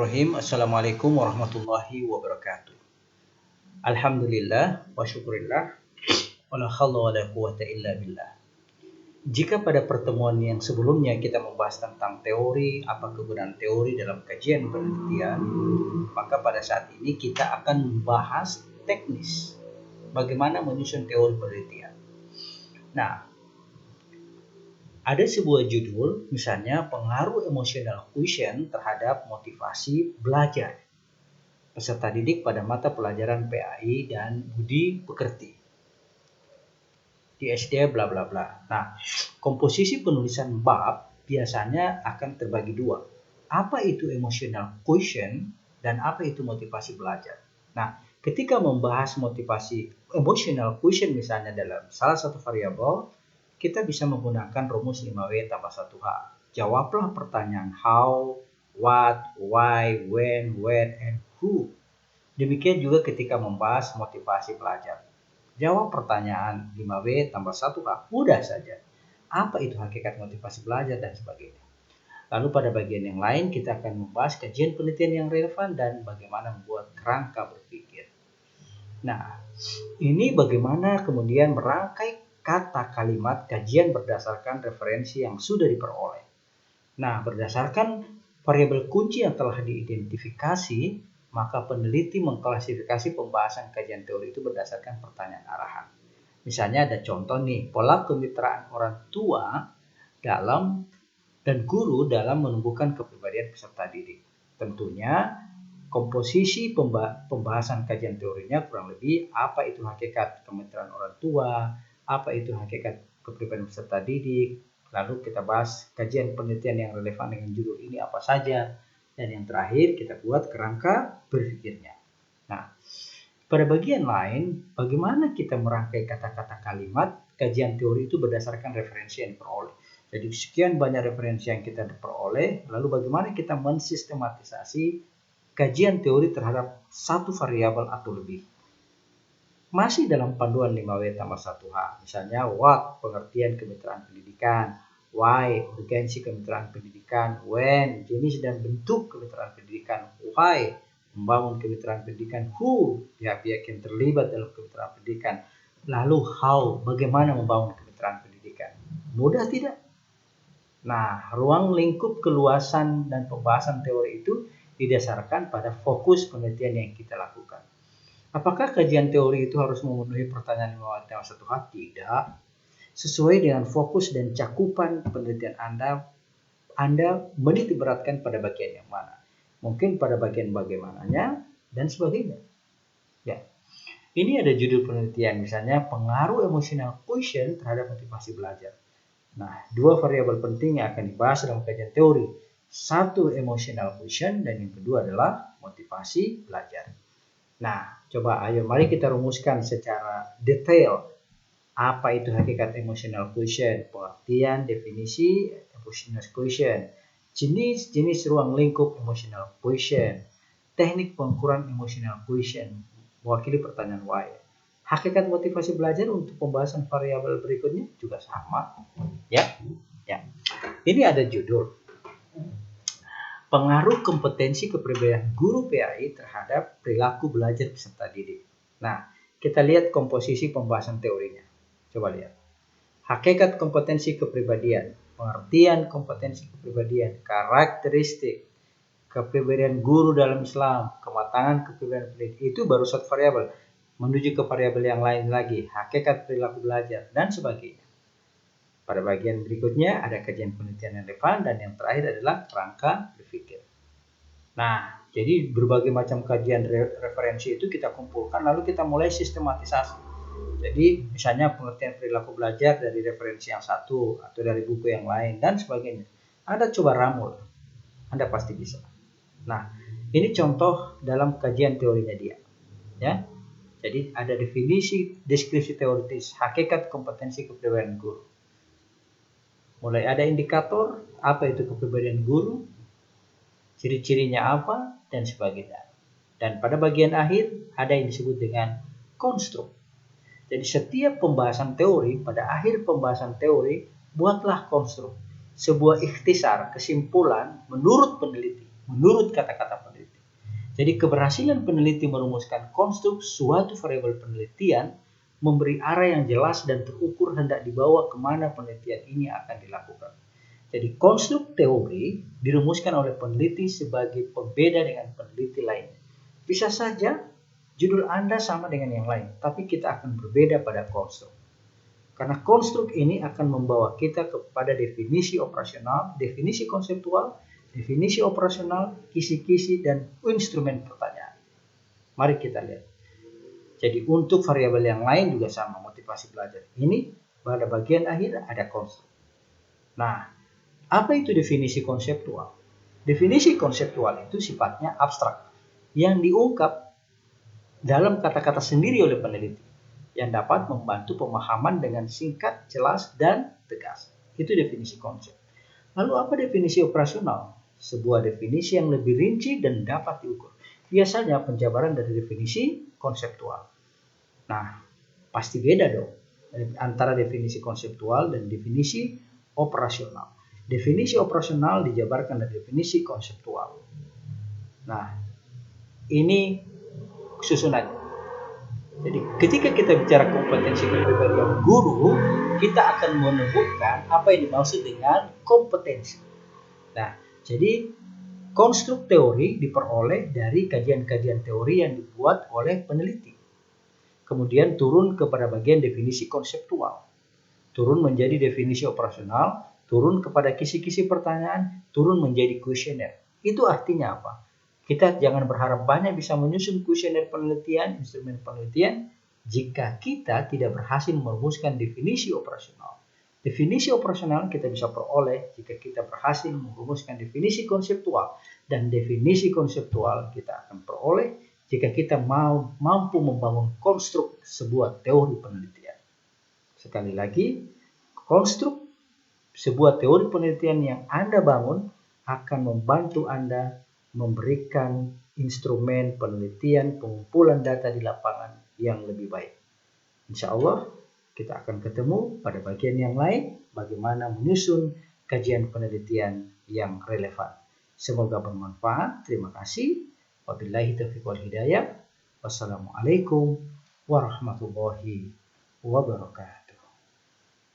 Assalamualaikum warahmatullahi wabarakatuh. Alhamdulillah wa syukurillah wala haula wala quwata illa billah. Jika pada pertemuan yang sebelumnya kita membahas tentang teori, apa kegunaan teori dalam kajian penelitian, maka pada saat ini kita akan membahas teknis bagaimana menyusun teori penelitian. Nah, ada sebuah judul, misalnya pengaruh emosional quotient terhadap motivasi belajar peserta didik pada mata pelajaran PAI dan budi pekerti di SD bla bla bla. Nah, komposisi penulisan bab biasanya akan terbagi dua. Apa itu emotional quotient dan apa itu motivasi belajar? Nah, ketika membahas motivasi emotional quotient misalnya dalam salah satu variabel, kita bisa menggunakan rumus 5W tambah 1H. Jawablah pertanyaan how, what, why, when, where, and who. Demikian juga ketika membahas motivasi belajar. Jawab pertanyaan 5W tambah 1H. Mudah saja. Apa itu hakikat motivasi belajar dan sebagainya. Lalu pada bagian yang lain kita akan membahas kajian penelitian yang relevan dan bagaimana membuat kerangka berpikir. Nah, ini bagaimana kemudian merangkai kata kalimat kajian berdasarkan referensi yang sudah diperoleh. Nah, berdasarkan variabel kunci yang telah diidentifikasi, maka peneliti mengklasifikasi pembahasan kajian teori itu berdasarkan pertanyaan arahan. Misalnya ada contoh nih, pola kemitraan orang tua dalam dan guru dalam menumbuhkan kepribadian peserta didik. Tentunya komposisi pembahasan kajian teorinya kurang lebih apa itu hakikat kemitraan orang tua, apa itu hakikat kepribadian peserta didik, lalu kita bahas kajian penelitian yang relevan dengan judul ini apa saja, dan yang terakhir kita buat kerangka berpikirnya. Nah, pada bagian lain, bagaimana kita merangkai kata-kata kalimat kajian teori itu berdasarkan referensi yang diperoleh. Jadi sekian banyak referensi yang kita peroleh, lalu bagaimana kita mensistematisasi kajian teori terhadap satu variabel atau lebih. Masih dalam panduan 5W tambah 1H, misalnya what, pengertian kemitraan pendidikan, why, urgensi kemitraan pendidikan, when, jenis dan bentuk kemitraan pendidikan, why, membangun kemitraan pendidikan, who, pihak-pihak yang terlibat dalam kemitraan pendidikan, lalu how, bagaimana membangun kemitraan pendidikan. Mudah tidak? Nah, ruang lingkup keluasan dan pembahasan teori itu didasarkan pada fokus penelitian yang kita lakukan. Apakah kajian teori itu harus memenuhi pertanyaan 5W+1H? Tidak. Sesuai dengan fokus dan cakupan penelitian Anda menitik beratkan pada bagian yang mana. Mungkin pada bagian bagaimananya dan sebagainya. Ya. Ini ada judul penelitian, misalnya pengaruh emosional quotient terhadap motivasi belajar. Nah, dua variabel penting yang akan dibahas dalam kajian teori. Satu emotional quotient dan yang kedua adalah motivasi belajar. Nah, coba ayo mari kita rumuskan secara detail apa itu hakikat emotional quotient, pengertian, definisi emotional quotient, jenis-jenis ruang lingkup emotional quotient, teknik pengukuran emotional quotient, mewakili pertanyaan why. Hakikat motivasi belajar untuk pembahasan variabel berikutnya juga sama. Ya. Ini ada judul pengaruh kompetensi kepribadian guru PAI terhadap perilaku belajar peserta didik. Nah, kita lihat komposisi pembahasan teorinya. Coba lihat. Hakikat kompetensi kepribadian, pengertian kompetensi kepribadian, karakteristik kepribadian guru dalam Islam, kematangan kepribadian pendidik, itu baru satu variabel. Menuju ke variabel yang lain lagi, hakikat perilaku belajar, dan sebagainya. Pada bagian berikutnya ada kajian penelitian yang relevan dan yang terakhir adalah kerangka berpikir. Nah, jadi berbagai macam kajian referensi itu kita kumpulkan lalu kita mulai sistematisasi. Jadi misalnya pengertian perilaku belajar dari referensi yang satu atau dari buku yang lain dan sebagainya. Anda coba ramul, Anda pasti bisa. Nah, ini contoh dalam kajian teorinya dia. Ya. Jadi ada definisi, deskripsi teoritis, hakikat kompetensi kepribadian guru. Mulai ada indikator, apa itu kepribadian guru, ciri-cirinya apa, dan sebagainya. Dan pada bagian akhir ada yang disebut dengan konstruk. Jadi setiap pembahasan teori, pada akhir pembahasan teori, buatlah konstruk. Sebuah ikhtisar, kesimpulan menurut peneliti, menurut kata-kata peneliti. Jadi keberhasilan peneliti merumuskan konstruk suatu variabel penelitian memberi arah yang jelas dan terukur hendak dibawa kemana penelitian ini akan dilakukan. Jadi konstruk teori dirumuskan oleh peneliti sebagai pembeda dengan peneliti lain. Bisa saja judul Anda sama dengan yang lain, tapi kita akan berbeda pada konstruk. Karena konstruk ini akan membawa kita kepada definisi operasional, definisi konseptual, definisi operasional, kisi-kisi, dan instrumen pertanyaan. Mari kita lihat. Jadi untuk variabel yang lain juga sama, motivasi belajar. Ini pada bagian akhir ada konstruk. Nah, apa itu definisi konseptual? Definisi konseptual itu sifatnya abstrak, yang diungkap dalam kata-kata sendiri oleh peneliti, yang dapat membantu pemahaman dengan singkat, jelas, dan tegas. Itu definisi konsep. Lalu apa definisi operasional? Sebuah definisi yang lebih rinci dan dapat diukur. Biasanya penjabaran dari definisi konseptual. Nah, pasti beda dong antara definisi konseptual dan definisi operasional. Definisi operasional dijabarkan dari definisi konseptual. Nah, ini susunannya. Jadi ketika kita bicara kompetensi kepribadian guru, kita akan menemukan apa yang dimaksud dengan kompetensi. Nah, jadi konstruk teori diperoleh dari kajian-kajian teori yang dibuat oleh peneliti. Kemudian turun kepada bagian definisi konseptual. Turun menjadi definisi operasional, turun kepada kisi-kisi pertanyaan, turun menjadi kuesioner. Itu artinya apa? Kita jangan berharap banyak bisa menyusun kuesioner penelitian, instrumen penelitian, jika kita tidak berhasil merumuskan definisi operasional. Definisi operasional kita bisa peroleh jika kita berhasil merumuskan definisi konseptual, dan definisi konseptual kita akan peroleh jika kita mampu membangun konstruk sebuah teori penelitian. Sekali lagi, konstruk sebuah teori penelitian yang Anda bangun akan membantu Anda memberikan instrumen penelitian pengumpulan data di lapangan yang lebih baik. Insya Allah kita akan ketemu pada bagian yang lain bagaimana menyusun kajian penelitian yang relevan. Semoga bermanfaat. Terima kasih. Wabillahi taufiq wal hidayah. Wassalamualaikum warahmatullahi wabarakatuh.